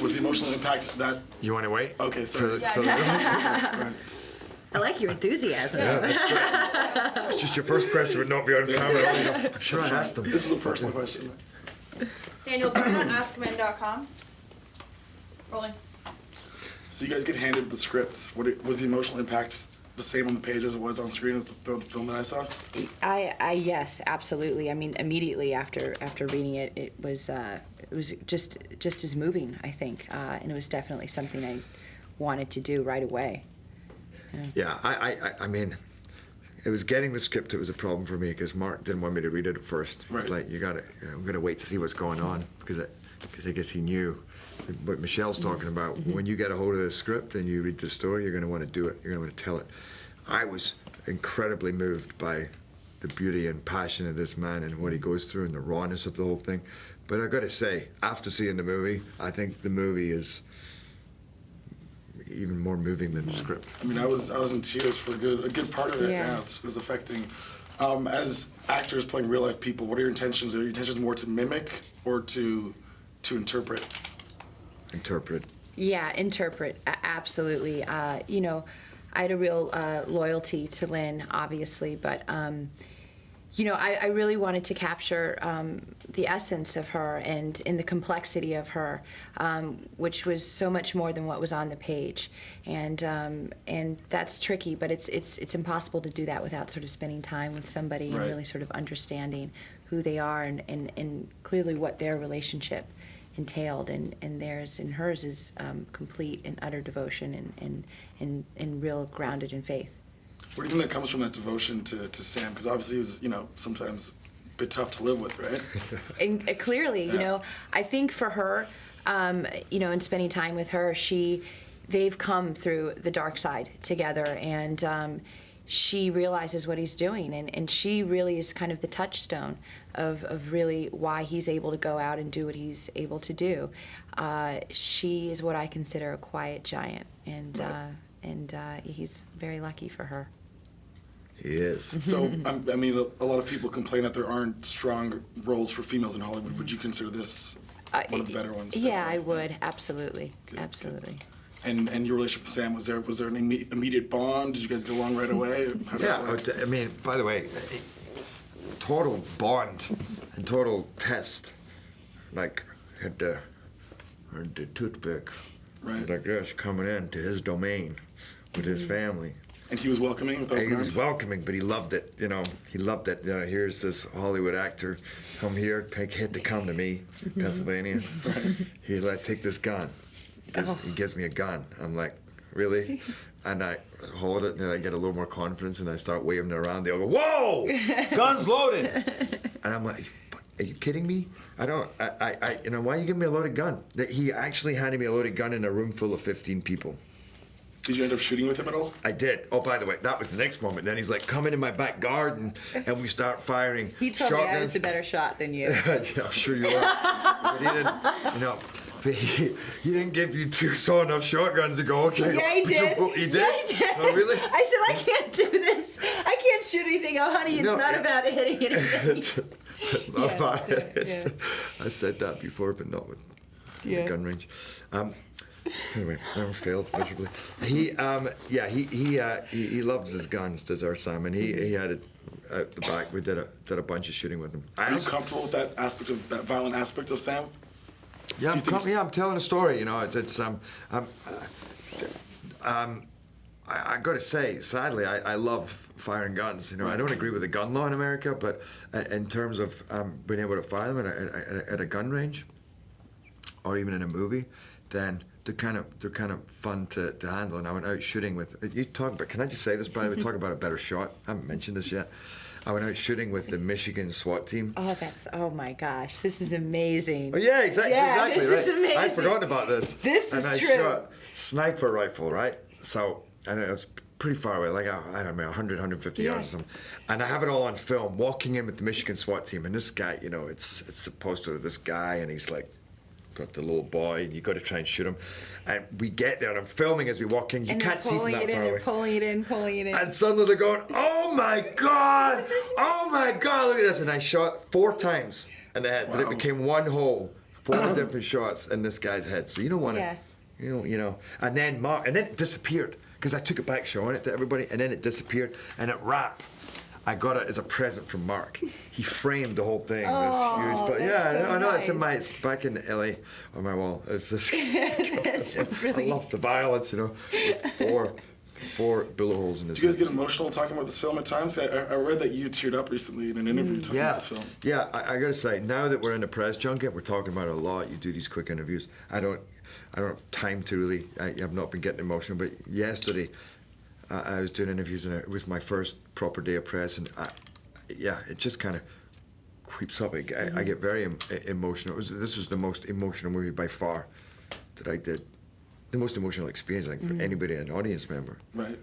Was the emotional impact that... You want to wait? Okay, sorry. I like your enthusiasm. Yeah, that's good. It's just your first question would not be on camera. I'm sure I asked them. This was a personal question. Daniel, askmen.com. Rolling. So you guys get handed the script. Was the emotional impact the same on the page as it was on screen as the film that I saw? Yes, absolutely. I mean, immediately after reading it, it was just as moving, I think, and it was definitely something I wanted to do right away. Yeah, I mean, it was getting the script that was a problem for me because Mark didn't want me to read it at first. Right. Like, I'm gonna wait to see what's going on because I guess he knew what Michelle's talking about. Mm-hmm. When you get a hold of the script and you read the story, you're gonna want to do it. You're gonna want to tell it. I was incredibly moved by the beauty and passion of this man and what he goes through and the rawness of the whole thing. But I gotta say, after seeing the movie, I think the movie is even more moving than the script. I mean, I was in tears for a good part of it. Yeah. Yeah, it was affecting. As actors playing real life people, what are your intentions? Are your intentions more to mimic or to interpret? Interpret. Yeah, interpret, absolutely. You know, I had a real loyalty to Lynn, obviously, but you know, I really wanted to capture the essence of her and in the complexity of her, which was so much more than what was on the page, and that's tricky. But it's impossible to do that without sort of spending time with somebody Right. and really sort of understanding who they are and clearly what their relationship entailed, and theirs and hers is complete and utter devotion and real grounded in faith. Where do you think that comes from, that devotion to Sam? Because obviously he was, you know, sometimes a bit tough to live with, right? And clearly, you know, I think for her, you know, in spending time with her, they've come through the dark side together, and she realizes what he's doing, and she really is kind of the touchstone of really why he's able to go out and do what he's able to do. She is what I consider a quiet giant, and he's very lucky for her. He is. So, I mean, a lot of people complain that there aren't strong roles for females in Hollywood. Would you consider this one of the better ones? Yeah, definitely? I would, absolutely, Good, absolutely. And your relationship with Sam, was there an immediate bond? Did you guys get along right away? How did that work? I mean, by the way, total bond and total test. Like, had the toothpick, Right. I guess, coming into his domain with his family. And he was welcoming with open He arms? was welcoming, but he loved it. You know, he loved it. You know, here's this Hollywood actor, come here, had to come to me, Pennsylvania. He's like, take this gun. He gives me a gun. I'm like, really? And I hold it, and then I get a little more confidence, and I start waving it around. They'll go, whoa, gun's loaded. And I'm like, are you kidding me? You know, why are you giving me a loaded gun? He actually handed me a loaded gun in a room full of 15 people. Did you end up shooting with him at all? I did. Oh, by the way, that was the next moment. Then he's like, come into my back garden, and we start firing He told me I shotguns. was a better shot than you. Yeah, I'm sure you are. But he didn't, you know, he didn't give you two saw-enough shotguns to go, okay. Yeah, he did. He did? Yeah, he did. Oh, really? I said, I can't do this. I can't shoot anything. Oh, honey, it's No, not yeah. about hitting anything. It's not Yeah, about it. yeah. I said that before, but not with the gun range. Anyway, never failed miserably. He loves his guns, does our Sam, and he had it at the back. We did a bunch of shooting with him. Are you comfortable with that violent aspect of Sam? Yeah, Do you think I'm telling a story. You know, I got to say, sadly, I love firing guns. You know, I don't agree with the gun law in America, but in terms of being able to fire them at a gun range, or even in a movie, then they're kind of fun to handle. And I went out shooting with. You talk about. Can I just say this? By the way, talk about a better shot. I haven't mentioned this yet. I went out shooting with the Michigan SWAT team. Oh my gosh, this is amazing. Oh yeah, exactly. Yeah, exactly. this Right. is amazing. I'd forgotten about this. This is and I true. shot sniper rifle, right? So, and it was pretty far away, like I don't know, 100, 150 yards or something. And I have it all on film, walking in with the Michigan SWAT team, and this guy, you know, it's supposed to this guy, and he's like, got the little boy, and you got to try and shoot him. And we get there, and I'm filming as we walk in. You can't see from that far away. Pulling it in. And suddenly they're going, oh my God, look at this. And I shot 4 times in the head, but it became one hole 4 different shots in this guy's head. So you don't want to, Yeah. you know. And then it disappeared because I took it back showing it to everybody, and then it disappeared. And at Wrap, I got it as a present from Mark. He framed the whole thing. Oh, This huge, but that's yeah, so I know it's nice. back in LA on my wall. It's this, really- I love the violence, you know. Four bullet holes in his Do you guys head. get emotional talking about this film at times? I read that you teared up recently in an interview talking about this film. Yeah, I gotta say, now that we're in the press junket, we're talking about it a lot. You do these quick interviews. I don't have time to really. I've not been getting emotional, but yesterday I was doing interviews, and it was my first proper day of press, and it just kind of creeps up. I get very emotional. This was the most emotional movie by far that I did. The most emotional experience, I think, for anybody, an audience member. Right.